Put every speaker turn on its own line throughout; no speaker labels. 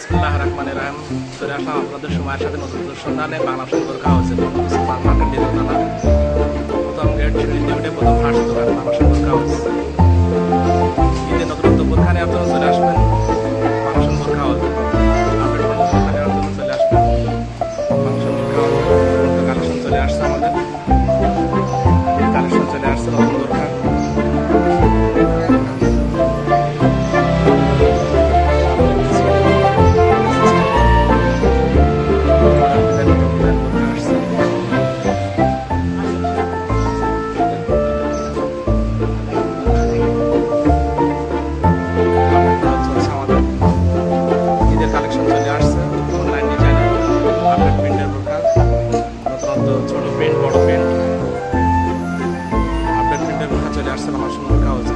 বিসমিল্লাহির রহমানির রহিম। চলে আসলাম আপনাদের সময়ের সাথে নতুন সন্ধানে বাংলা সুন্দর কাগজ সুপার মার্কেট ডিজাইনার প্রথম গেট সিঁড়িতে প্রথম ফার্স্ট দোকান বাংলা সুন্দর কাগজ। ঈদের নতুন বোরখানে আপনারা চলে আসবেন বাংলা সুন্দর কাগজ। আপডেট বোরখানে আপনারা চলে আসবেন বাংলা সুন্দর কাগজ। কালেকশন চলে আসছে আমাদের, কালেকশন চলে আসছে নতুন বোরখা। ছোট প্রিন্ট বড় প্রিন্ট আপডেট প্রিন্টের বোরখা চলে আসছে আমার সুন্দর কাগজে।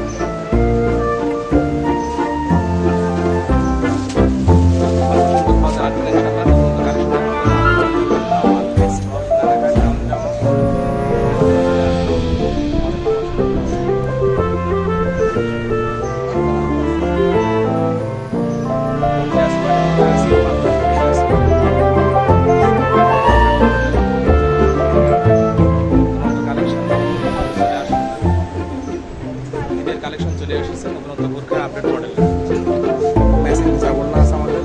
কালেকশন চলে এসেছে নতুন বোরখা আপডেট মডেল। ম্যাচিং চাবুল্লা আছে আমাদের,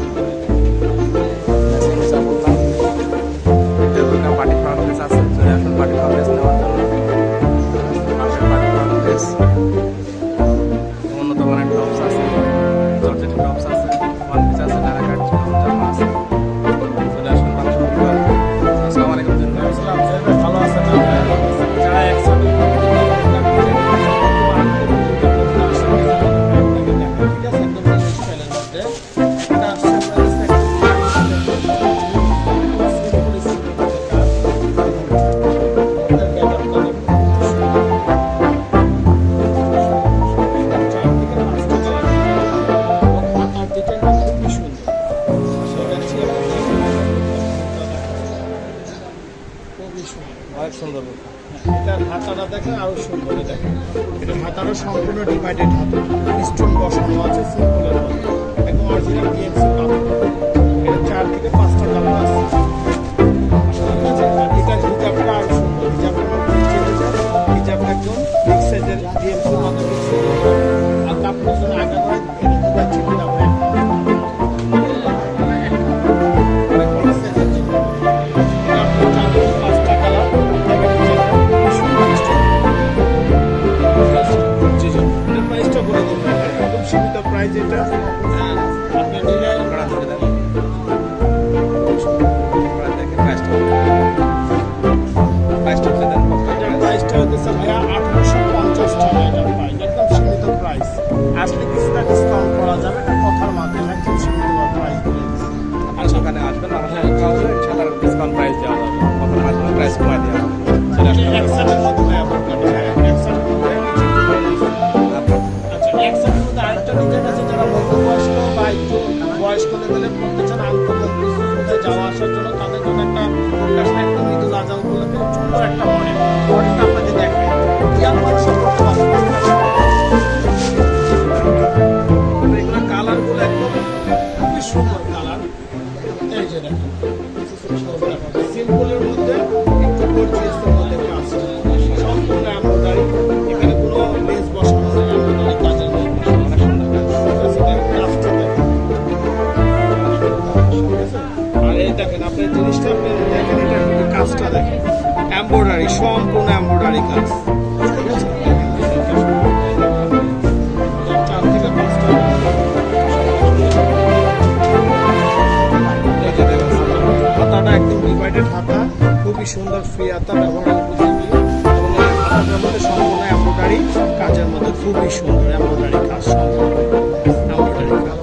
ম্যাচিং চাবুল্লা বোরখা পার্টি ফ্রন্ট ড্রেস আছে। চলে আসুন পার্টি ফ্রন্ট ড্রেস নেওয়ার জন্য। পার্টি ফ্রন্ট ড্রেস উন্নত মানের টপস আছে, জর্জেট টপস আছে, ওয়ান পিস আছে, নারা কাট জামা আছে। চলে আসুন বাংলা বোরখা। আসসালামু আলাইকুম।
ভালো আছেন? যারা একসাথে
অনেক সুন্দর।
এটার হাতাটা দেখেন আরো সুন্দর। দেখেন এটা হাতাটা সম্পূর্ণ ডিভাইডেড হাতা, স্টোন বসানো আছে সিম্পলের মধ্যে, একদম অরিজিনাল ডিএমসি পাবে। এটা 4 থেকে 5টা কালার আছে। এটার হিজাবটা আরো সুন্দর। হিজাবটা একদম বিগ সাইজের ডিএমসির মধ্যে বিগ সাইজের। আর কাপড়ের জন্য আগে নয় এটা দুটা চিঠি দাও সীমিত প্রাইস। এটা আপনি নিলে প্রাইসটা হতেছে ভাইয়া 1850 টাকা। এটা প্রাইস একদম সীমিত প্রাইস। আসলে কিছুটা ডিসকাউন্ট করা যাবে, এটা কথার মাধ্যমে একদম সীমিত প্রাইস বলে দিচ্ছি।
আর সকালে আসবেন আমার সাথে ডিসকাউন্ট প্রাইস দেওয়া যাবে, কথার মাধ্যমে প্রাইস কমাই দেওয়া হবে।
একসাথের মধ্যে ভাইয়া একসাথের মধ্যে একসাথের মধ্যে আরেকটা ডিজাইন আছে। যারা মধ্যবয়স্ক বা একটু বয়স্ক লেভেলের করতে চান আনকমন কিছু কোথায় যাওয়া আসার জন্য, তাদের জন্য একটা প্রকাশন একদম ঈদুল আজহা উপলক্ষে সুন্দর একটা মডেল। মডেলটা আপনাদের দেখেন ইয়াং মানুষের করতে পারবেন। এগুলো কালারগুলো একদম খুবই সুন্দর কালার। এই যে দেখেন সিম্পলের মধ্যে একটু গর্জিয়াসের মধ্যে কাজ, সম্পূর্ণ এমব্রয়ডারি। এখানে কোনো লেস বসানো নেই, এমব্রয়ডারি কাজের মধ্যে। আর এই দেখেন আপনার জিনিসটা আপনি দেখেন, এটা কাজটা দেখেন এমব্রয়ডারি, সম্পূর্ণ এমব্রয়ডারি কাজ। ঠিক আছে, 4 থেকে 5টা হাতাটা একদম ডিভাইডেড হাতা, খুবই সুন্দর ফ্রি হাতা, ব্যবহারের উপযোগী। হাতাটার মধ্যে সম্পূর্ণ এমব্রয়ডারি কাজের মধ্যে খুবই সুন্দর এমব্রয়ডারি কাজ, সম্পূর্ণ এমব্রয়ডারি কাজ।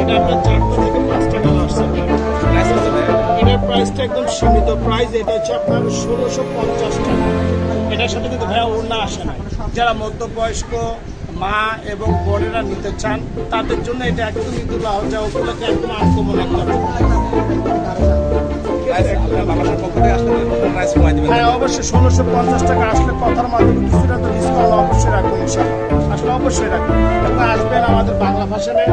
এটা আপনার 4 থেকে 5টা কালার আসছে। এটার প্রাইসটা একদম সীমিত প্রাইস। এটা হচ্ছে আপনার 1650 টাকা। এটার সাথে কিন্তু ভাইয়া ওড়না আসে না। যারা মধ্যবয়স্ক মা এবং বোনেরা নিতে চান তাদের জন্য এটা একদম ঈদুল আজহা উপলক্ষে একদম আনকমন একটা।
প্রাইস আপনার বাংলাদেশের পক্ষ থেকে আসলে প্রাইস কমাই দিবেন।
হ্যাঁ অবশ্যই 1650 টাকা আসলে কথার মাধ্যমে কিছুটা তো ডিসকাউন্ট অবশ্যই রাখবো ইনশাআল্লাহ, আসলে অবশ্যই রাখবো। আপনারা আসবেন আমাদের বাংলা ভাষানে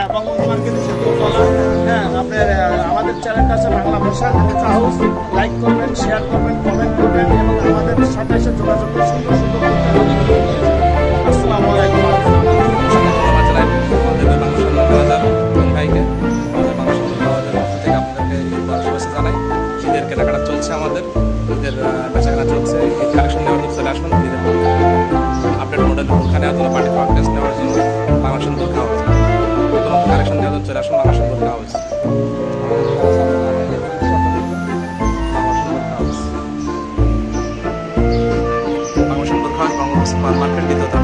এবং মার্কেটে যে দোতলা, হ্যাঁ আপনার আমাদের চ্যানেলটা আছে বাংলা ভাষা হাউস, লাইক করবেন, শেয়ার করবেন, কমেন্ট করবেন এবং আমাদের সাথে এসে যোগাযোগ করে সুন্দর সুন্দর আসসালামু আলাইকুম।
ধন্যবাদ জানাই আমাদের বাংলাদেশের বাজার ভাইকে, আমাদের বাংলাদেশের বাজারের পক্ষ থেকে আপনাদেরকে শুভেচ্ছা জানাই। ঈদের কেনাকাটা চলছে, আমাদের ঈদের বেচাকেনা চলছে। ঈদ কালেকশন নেওয়ার জন্য চলে আসবেন। ঈদের আপডেট মডেল বোরখা নেওয়ার জন্য, পার্টি ফ্রক ড্রেস নেওয়ার জন্য বাংলাদেশের বোরখা হাউস, নতুন কালেকশন নেওয়ার জন্য চলে আসুন বাংলাদেশের বোরখা হাউস। বাংলাদেশের বোরখা হাউস বাংলাদেশ সুপার মার্কেট ভিতরে